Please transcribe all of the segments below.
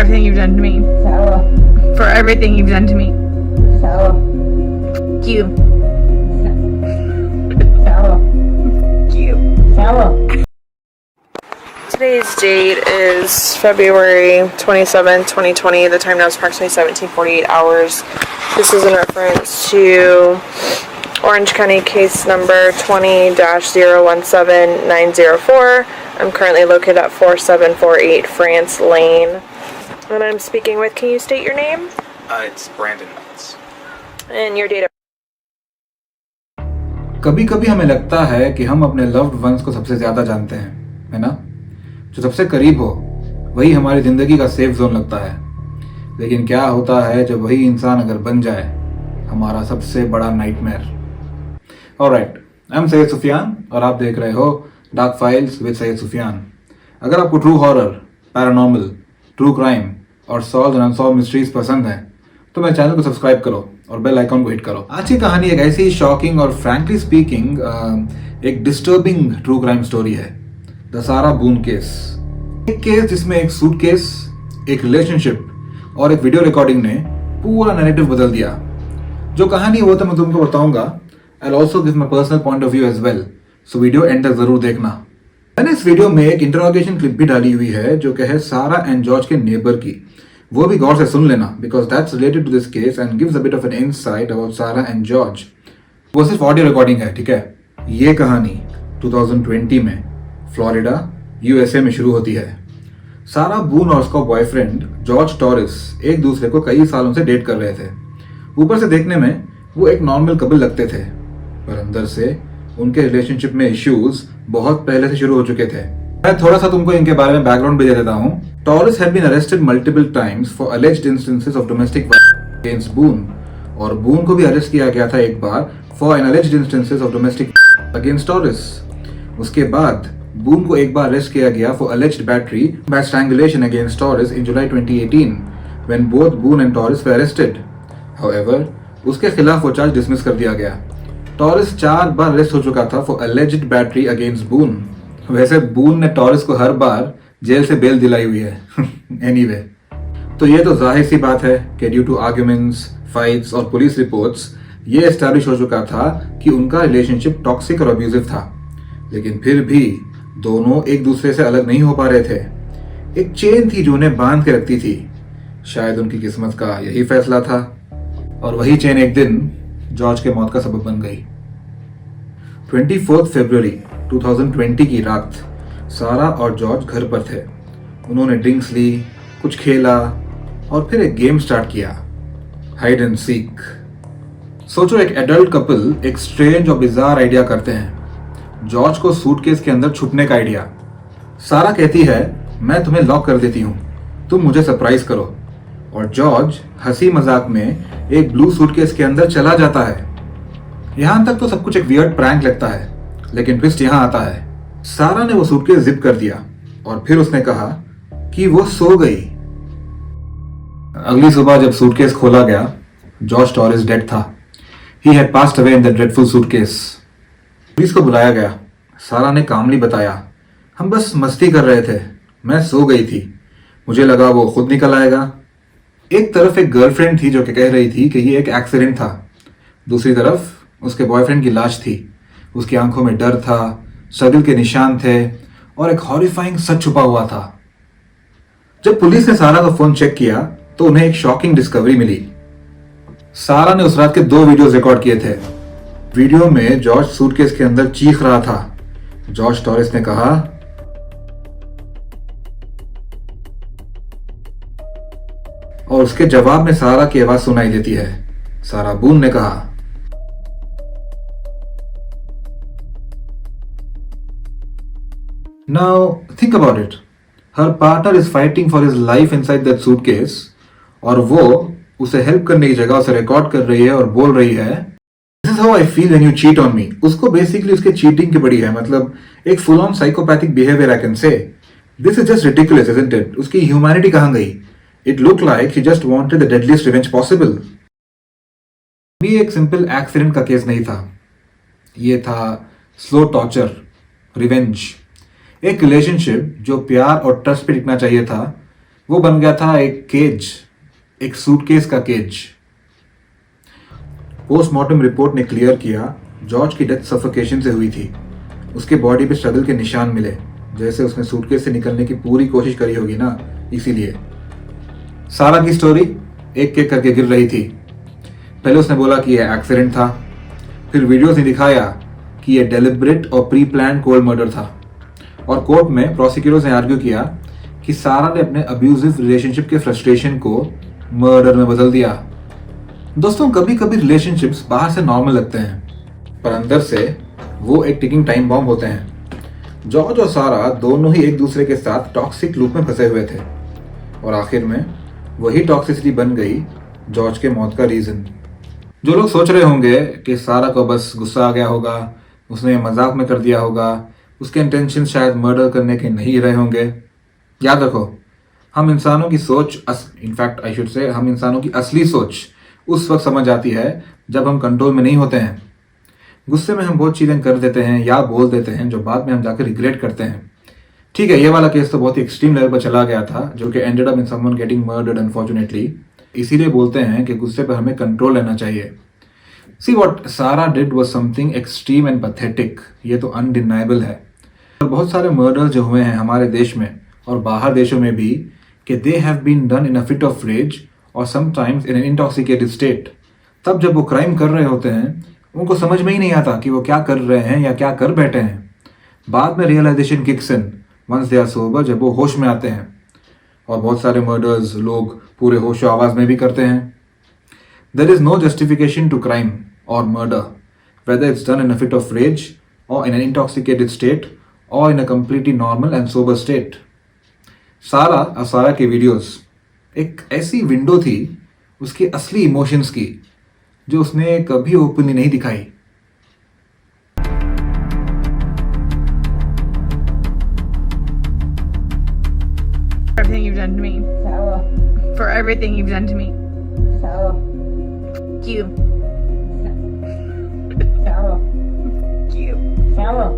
everything you've done to me. Sarah. For everything you've done to me. Sarah. F*** you. Sarah. F*** you. Sarah. Today's date is February 27, 2020. The time now is approximately 17:48 hours. This is in reference to Orange County case number 20-017904. I'm currently located at 4748 France Lane. And I'm speaking with, can you state your name? It's Brandon Knights. And your date of कभी कभी हमें लगता है कि हम अपने loved ones को सबसे ज्यादा जानते हैं, है ना? जो सबसे करीब हो वही हमारी जिंदगी का सेफ जोन लगता है। लेकिन क्या होता है जब वही इंसान अगर बन जाए हमारा सबसे बड़ा nightmare. Alright, I am Syed Sufiyan और आप देख रहे हो dark files with Syed Sufiyan. अगर आपको true horror, paranormal, true crime और सॉल्व एंड अनसॉल्व मिस्ट्रीज पसंद हैं तो मेरे चैनल को सब्सक्राइब करो और बेल आइकॉन को हिट करो। आज की कहानी एक ऐसी शॉकिंग और फ्रैंकली स्पीकिंग एक डिस्टर्बिंग ट्रू क्राइम स्टोरी है, द सारा बून केस। एक केस जिसमें एक सूटकेस, एक रिलेशनशिप और एक वीडियो रिकॉर्डिंग ने पूरा नैरेटिव बदल दिया। जो कहानी वो तो मैं तुमको बताऊंगा। I also give my personal point of view as well, so video end तक जरूर देखना। मैंने इस वीडियो में एक इंटरॉगेशन क्लिप भी डाली हुई है जो कि है सारा एंड जॉर्ज के नेबर की। वो भी गौर से सुन लेना because that's related to this case and gives a bit of an insight about Sara and George. वो सिर्फ ऑडियो रिकॉर्डिंग है, ठीक है? ये कहानी 2020 में फ्लोरिडा, यूएसए में शुरू होती है। सारा बून और उसका बॉयफ्रेंड जॉर्ज टॉरिस एक दूसरे को कई सालों से डेट कर रहे थे। ऊपर से देखने में वो एक नॉर्मल कपल लगते थे, पर अंदर से उनके रिलेशनशिप में इश्यूज बहुत पहले से शुरू हो चुके थे। मैं थोड़ा सा तुमको इनके बारे में बैकग्राउंड भी दे देता हूँ। Torres had been arrested multiple times for alleged instances of domestic violence against Boone, और बून को भी अरेस्ट किया गया था एक बार for an alleged instances of domestic against Torres. उसके बाद बून को एक बार अरेस्ट किया गया for alleged battery by strangulation against Torres in July 2018 when both Boone and Torres were arrested. However, उसके खिलाफ वो चार्ज डिसमिस कर दिया गया। टॉरिस 4 बार अरेस्ट हो चुका था फॉर अलेज्ड बैटरी अगेंस्ट बून। वैसे बून ने टॉरिस को हर बार जेल से बेल दिलाई हुई है। एनीवे, तो ये तो जाहिर सी बात है कि ड्यू टू आर्ग्यूमेंट्स, फाइट्स और पुलिस रिपोर्ट्स ये एस्टैब्लिश हो चुका था कि उनका रिलेशनशिप टॉक्सिक और अब्यूजिव था। लेकिन फिर भी दोनों एक दूसरे से अलग नहीं हो पा रहे थे। एक चेन थी जो उन्हें बांध के रखती थी। शायद उनकी किस्मत का यही फैसला था, और वही चेन एक दिन जॉर्ज के मौत का सबब बन गई। 24 फरवरी 2020 की रात सारा और जॉर्ज घर पर थे। उन्होंने ड्रिंक्स ली, कुछ खेला और फिर एक गेम स्टार्ट किया, हाइड एंड सीक। सोचो, एक एडल्ट कपल एक स्ट्रेंज और बिजार आइडिया करते हैं, जॉर्ज को सूटकेस के अंदर छुपने का आइडिया। सारा कहती है मैं तुम्हें लॉक कर देती हूँ, तुम मुझे सरप्राइज करो, और जॉर्ज हंसी मजाक में एक ब्लू सूटकेस के अंदर चला जाता है। यहां तक तो सब कुछ एक वियर्ड प्रैंक लगता है, लेकिन ट्विस्ट यहां आता है। सारा ने वो सूटकेस जिप कर दिया और फिर उसने कहा कि वो सो गई। अगली सुबह जब सूटकेस खोला गया, जॉर्ज टॉरिस डेड था। He had passed away in the dreadful suitcase. Police को बुलाया गया। सारा ने कामली बताया, हम बस मस्ती कर रहे थे, मैं सो गई थी, मुझे लगा वो खुद निकल आएगा। एक तरफ एक गर्लफ्रेंड थी जो कि कह रही थी कि ये एक एक्सीडेंट था, दूसरी तरफ उसके बॉयफ्रेंड की लाश थी। उसकी आंखों में डर था, स्ट्रगल के निशान थे और एक हॉरिफाइंग सच छुपा हुआ था। जब पुलिस ने सारा का फोन चेक किया तो उन्हें एक शॉकिंग डिस्कवरी मिली। सारा ने उस रात के 2 वीडियोस रिकॉर्ड किए थे। वीडियो में जॉर्ज सूटकेस के अंदर चीख रहा था। जॉर्ज टॉरिस ने कहा, और उसके जवाब में सारा की आवाज सुनाई देती है। सारा बून ने कहा, Now think about it. Her partner is fighting for his life inside that suitcase, और वो उसे हेल्प करने की जगह उसे रिकॉर्ड कर रही है और बोल रही है, This is how I feel when you cheat on me. उसको बेसिकली उसके चीटिंग की पड़ी है, मतलब एक full on psychopathic behaviour I can say. This is just ridiculous, isn't it? उसकी ह्यूमैनिटी कहाँ गई? It looked like she just wanted the deadliest revenge possible. भी एक सिंपल एक्सीडेंट का केस नहीं था, ये था स्लो टॉर्चर, रिवेंज। एक रिलेशनशिप जो प्यार और ट्रस्ट पे टिकना चाहिए था, वो बन गया था एक केज, एक सूटकेस का केज। पोस्टमार्टम रिपोर्ट ने क्लियर किया जॉर्ज की डेथ सफोकेशन से हुई थी। उसके बॉडी पे स्ट्रगल के निशान मिले, जैसे उसने सूटकेस से निकलने की पूरी कोशिश करी होगी ना, इसीलिए। सारा की स्टोरी एक एक करके गिर रही थी। पहले उसने बोला कि यह एक्सीडेंट था, फिर वीडियोस ने दिखाया कि यह डेलिब्रेट और प्री प्लान कोल्ड मर्डर था, और कोर्ट में प्रोसिक्यूटर्स ने आर्ग्यू किया कि सारा ने अपने अब्यूजिव रिलेशनशिप के फ्रस्ट्रेशन को मर्डर में बदल दिया। दोस्तों, कभी कभी रिलेशनशिप्स बाहर से नॉर्मल लगते हैं, पर अंदर से वो एक टिकिंग टाइम बॉम्ब होते हैं। जॉर्ज और सारा दोनों ही एक दूसरे के साथ टॉक्सिक लूप में फंसे हुए थे, और आखिर में वही टॉक्सिसिटी बन गई जॉर्ज के मौत का रीजन। जो लोग सोच रहे होंगे कि सारा को बस गुस्सा आ गया होगा, उसने मजाक में कर दिया होगा, उसके इंटेंशन शायद मर्डर करने के नहीं रहे होंगे, याद रखो, हम इंसानों की सोच, इनफैक्ट आई शुड से, हम इंसानों की असली सोच उस वक्त समझ आती है जब हम कंट्रोल में नहीं होते हैं। गुस्से में हम बहुत चीज़ें कर देते हैं या बोल देते हैं जो बाद में हम जाकर रिग्रेट करते हैं। ठीक है, ये वाला केस तो बहुत ही एक्सट्रीम लेवल पर चला गया था, जो कि ended up in someone getting murdered unfortunately. इसीलिए बोलते हैं कि गुस्से पर हमें कंट्रोल लेना चाहिए। सी व्हाट सारा did was something extreme and pathetic, ये तो अनडिनाइबल है। और बहुत सारे मर्डर्स जो हुए हैं हमारे देश में और बाहर देशों में भी, कि they have been done in a fit of rage और sometimes in an intoxicated state. तब जब वो क्राइम कर रहे होते हैं, उनको समझ में ही नहीं आता कि वो क्या कर रहे हैं या क्या कर बैठे हैं। बाद में realization kicks in once they are sober, जब वो होश में आते हैं। और बहुत सारे मर्डर्स लोग पूरे होश आवाज में भी करते हैं। There is no justification to crime और murder, whether it's done in a fit of rage और इन एन इंटॉक्सिकेटेड स्टेट और in a completely normal and sober state. Sara की वीडियोस एक ऐसी विंडो थी उसकी असली इमोशंस की, जो उसने कभी ओपनली नहीं दिखाई। Everything you've done to me. Sarah. For everything you've done to me. Sarah. You. Sarah. You. Sarah.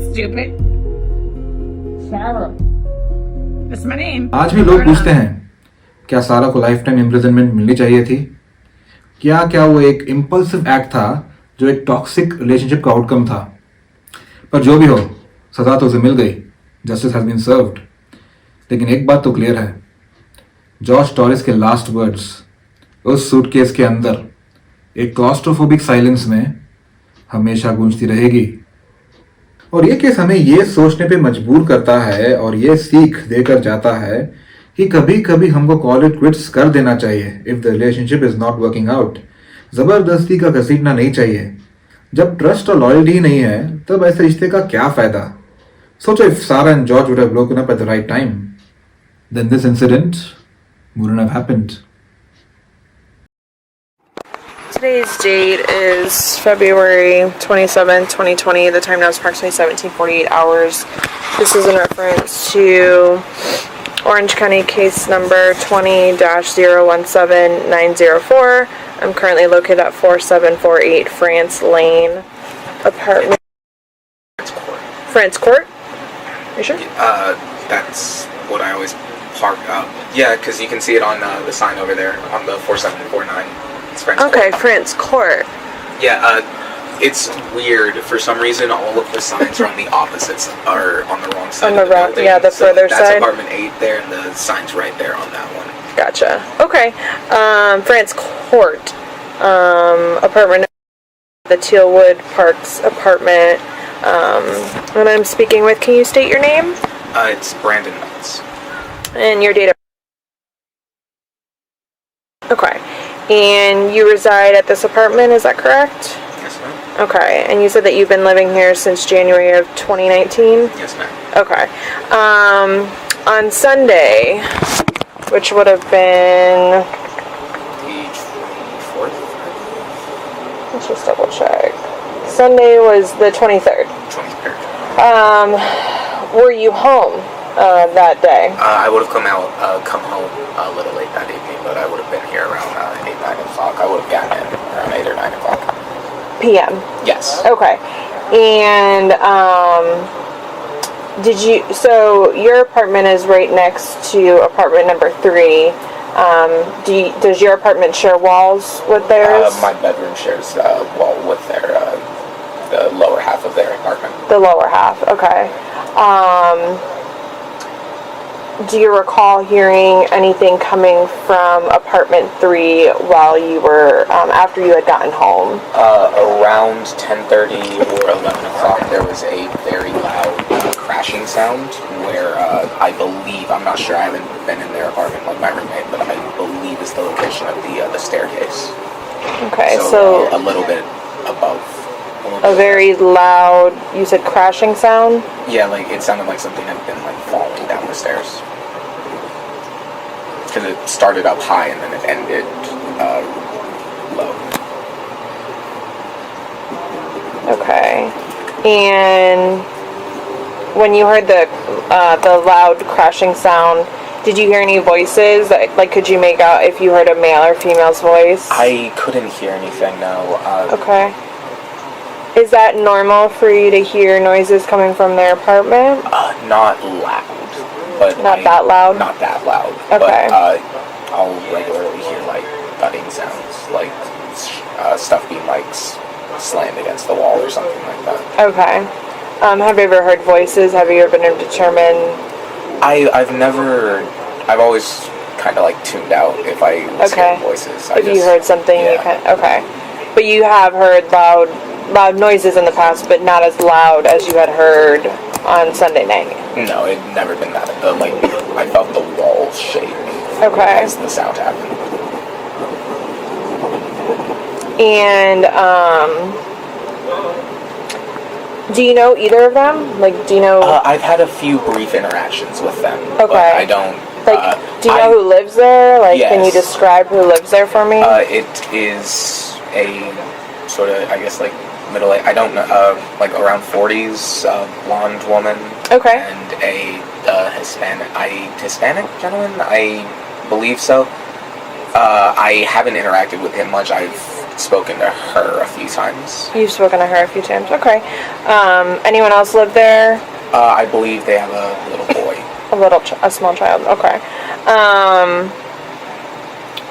Stupid. Sarah. That's my name. आज भी लोग पूछते हैं, क्या सारा को लाइफ टाइम इम्प्रिजनमेंट मिलनी चाहिए थी? क्या वो एक इम्पल्सिव एक्ट था जो एक टॉक्सिक रिलेशनशिप का आउटकम था? पर जो भी हो, सजा तो उसे मिल गई, जस्टिस हैज बीन सर्व्ड। लेकिन एक बात तो क्लियर है, जॉर्ज टॉरेस के लास्ट वर्ड्स उस सूटकेस के अंदर एक क्लॉस्ट्रोफोबिक साइलेंस में हमेशा गूंजती रहेगी। और ये केस हमें ये सोचने पे मजबूर करता है और ये सीख देकर जाता है कि कभी कभी हमको कॉल इट क्विट्स कर देना चाहिए if the relationship is not working out. जबरदस्ती का घसीटना नहीं चाहिए। जब ट्रस्ट और लॉयल्टी ही नहीं है, तब ऐसे रिश्ते का क्या फायदा? सोचो, इफ सारा and George would have broken up at the right time, then this incident wouldn't have happened. Today's date is February 27, 2020. The time now is approximately 17:48 hours. This is in reference to Orange County case number 20-017904. I'm currently located at 4748 France Lane, apartment France Court. You sure? That's what I always park up. Yeah, because you can see it on the sign over there on the 4749. It's French Okay, Court. France Court. Yeah, it's weird. For some reason, all of the signs are on the opposites, are on the wrong side On of the the wrong- building. yeah, the So further that's side. apartment 8 there, and the sign's right there on that one. Gotcha. Okay. France Court. Apartment. The Tealwood Parks apartment. And I'm speaking with. Can you state your name It's Brandon Nuts. and your date of? Okay. And you reside at this apartment. Is that correct? Yes, ma'am. Okay. And you said that you've been living here since January of 2019. Yes, ma'am. Okay. On Sunday, which would have been. The 24th? Let's just double check. Sunday was the 23rd. 23rd. Were you home that day? I would have come home a little late that evening, but I would have been here around 8, 9 o'clock. I would have gotten in around 8 or 9 o'clock. PM. Yes. Okay. And So your apartment is right next to apartment number 3. Does your apartment share walls with theirs? My bedroom shares a wall with the lower half of their apartment. The lower half, okay. Do you recall hearing anything coming from apartment 3 while you were, after you had gotten home? Around 10:30 or 11 o'clock, there was a very loud crashing sound where I believe, I'm not sure, I haven't been in their apartment like my roommate, but I believe is the location of the staircase. Okay, So a little bit above. A very loud, you said crashing sound? Yeah, like it sounded like something had been like falling down the stairs. Because it started up high and then it ended low. Okay. And when you heard the loud crashing sound, did you hear any voices? Like, could you make out if you heard a male or female's voice? I couldn't hear anything, no. Okay. Is that normal for you to hear noises coming from their apartment? Not loud. But Not that loud? Not that loud. Okay. But I'll regularly hear like thudding sounds, like stuff being like slammed against the wall or something like that. Okay. Have you ever heard voices? Have you ever been able to determine? I've always kind of like tuned out if I was hearing voices. If you heard something, yeah. you okay. But you have heard loud noises in the past, but not as loud as you had heard on Sunday night. No, it never been that. I felt the walls shake. Okay. As the sound happened. And do you know either of them? Like, do you know? I've had a few brief interactions with them. Okay. But I don't. Like, do you know who lives there? Like, yes. Can you describe who lives there for me? It is a sort of, I guess, like middle-aged, I don't know, like around 40s, blonde woman. Okay. And a Hispanic gentleman, I believe so. I haven't interacted with him much. I've spoken to her a few times. You've spoken to her a few times. Okay. Anyone else live there? I believe they have a little boy. A small child. Okay.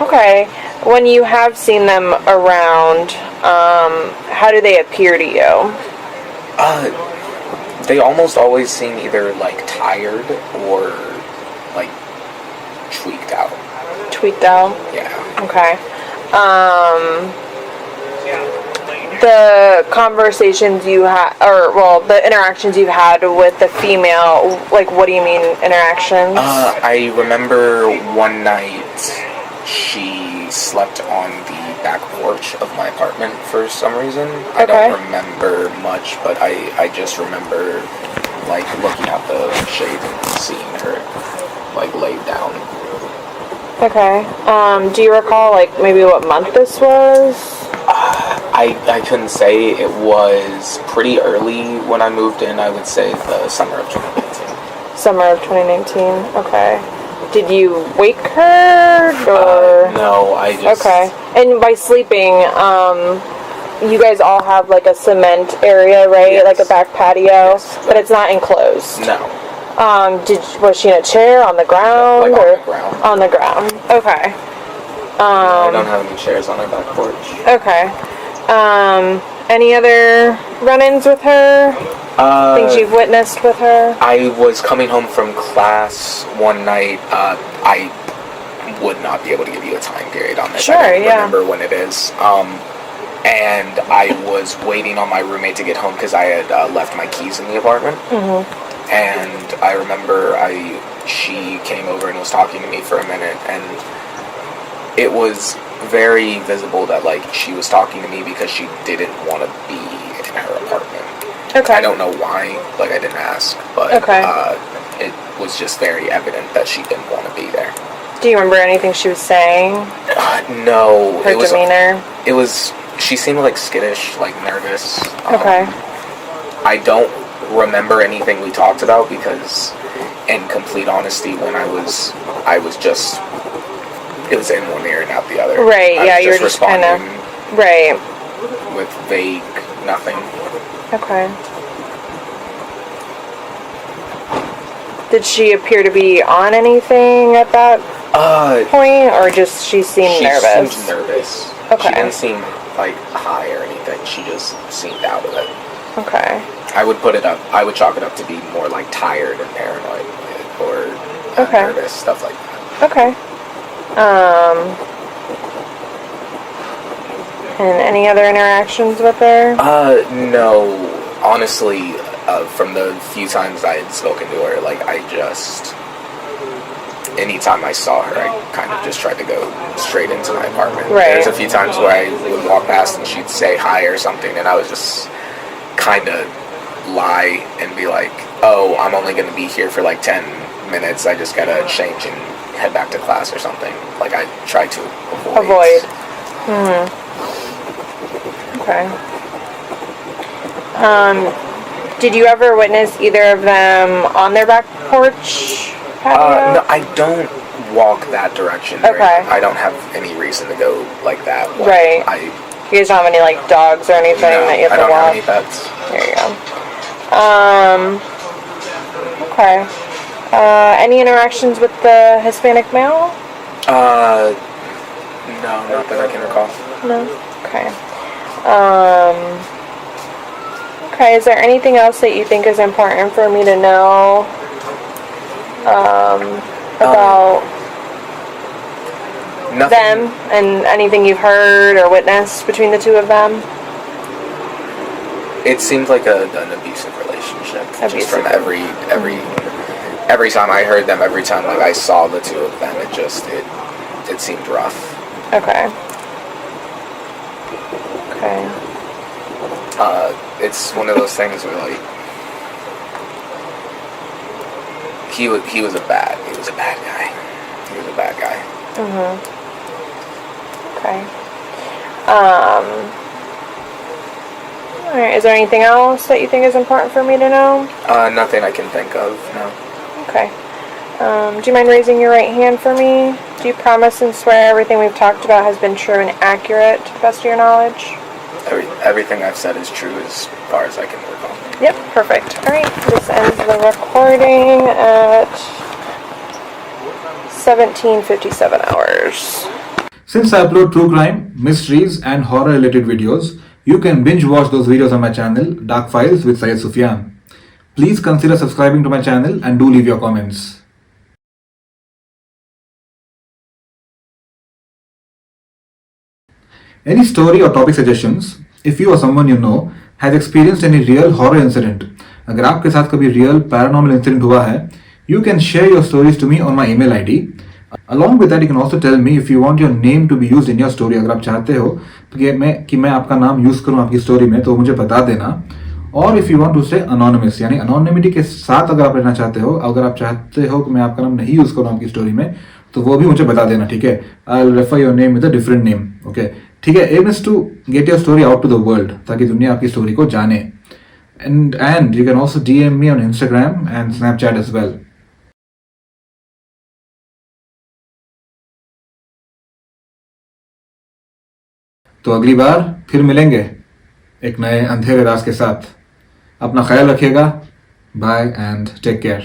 Okay. When you have seen them around, how do they appear to you? They almost always seem either like tired or like tweaked out. Tweaked out? Yeah. Okay. The conversations you had, the interactions you've had with the female, like, what do you mean interactions? I remember one night she slept on the back porch of my apartment for some reason. I don't remember much, but I just remember like looking out the shade and seeing her like laid down. Okay. Do you recall like maybe what month this was? I couldn't say. It was pretty early when I moved in. I would say the summer of 2019. Summer of 2019. Okay. Did you wake her or? No, I just. Okay. And by sleeping, you guys all have like a cement area, right? Yes. Like a back patio, Yes. but it's not enclosed. No. Was she in a chair on the ground Like or on the ground. on the ground? Okay. I don't have any chairs on our back porch. Okay. Any other run-ins with her? Things you've witnessed with her? I was coming home from class one night. I would not be able to give you a time period on this. Sure, I don't yeah. remember when it is. And I was waiting on my roommate to get home because I had left my keys in the apartment. Mm-hmm. And I remember she came over and was talking to me for a minute, and it was very visible that like she was talking to me because she didn't want to be in her apartment. Okay. I don't know why, like I didn't ask, but it was just very evident that she didn't want to be there. Do you remember anything she was saying? No. Her demeanor? She seemed like skittish, like nervous. Okay. I don't remember anything we talked about because, in complete honesty, when I was just, it was in one ear and out the other. Right, yeah, you were just responding kind of, right. with vague nothing. Okay. Did she appear to be on anything at that point, or just she seemed nervous? She seemed nervous. Okay. She didn't seem like high or anything. She just seemed out of it. Okay. I would chalk it up to be more like tired and paranoid or nervous, stuff like that. Okay. And any other interactions with her? No. Honestly, from the few times I had spoken to her, like, anytime I saw her, I kind of just tried to go straight into my apartment. Right. There's a few times where I would walk past and she'd say hi or something, and I was just kind of lie and be like, oh, I'm only going to be here for like 10 minutes. I just got to change and head back to class or something. Like, I try to avoid. Okay. Did you ever witness either of them on their back porch patio? No, I don't walk that direction. Okay. Right? I don't have any reason to go like that. Right. You guys don't have any, like, dogs or anything that you have to walk? I don't have any pets. There you go. Okay. Any interactions with the Hispanic male? No, not that I can recall. No? Okay. Okay, is there anything else that you think is important for me to know about them and anything you've heard or witnessed between the two of them? It seemed like an abusive relationship. Just from every time I heard them, every time like I saw the two of them, it seemed rough. Okay. Okay. It's one of those things where like he was a bad guy. He was a bad guy. Okay. Alright, is there anything else that you think is important for me to know? Nothing I can think of, no. Okay. Do you mind raising your right hand for me? Do you promise and swear everything we've talked about has been true and accurate to the best of your knowledge? Everything I've said is true as far as I can recall. Yep, perfect. Alright, this ends the recording at 17:57 hours. Since I upload true crime, mysteries and horror related videos, you can binge watch those videos on my channel, Dark Files with Syed Sufiyan. Please consider subscribing to my channel and do leave your comments. Any story or topic suggestions, if you or someone you know has experienced any real horror incident, अगर आपके साथ कभी real paranormal incident हुआ है, you can share your stories to me on my email ID. Along with that, you can also tell me if you want your name to be used in your story. अगर आप चाहते हो कि मैं आपका नाम यूज करूं आपकी स्टोरी में, तो मुझे बता देना. और इफ यू वांट टू से अनोनिमस, यानी अनोनिमिटी के साथ अगर आप रहना चाहते हो, अगर आप चाहते हो कि मैं आपका नाम नहीं यूज करूं आपकी स्टोरी में, तो वो भी मुझे बता देना, ठीक है. I will refer your name with a different name. Okay, ठीक है. Aim is to get your story out to the world, ताकि दुनिया आपकी स्टोरी को जाने. And you can also DM me on Instagram and Snapchat as well. तो अगली बार फिर मिलेंगे एक नए अंधेरे राज के साथ. अपना ख्याल रखिएगा. Bye and take care.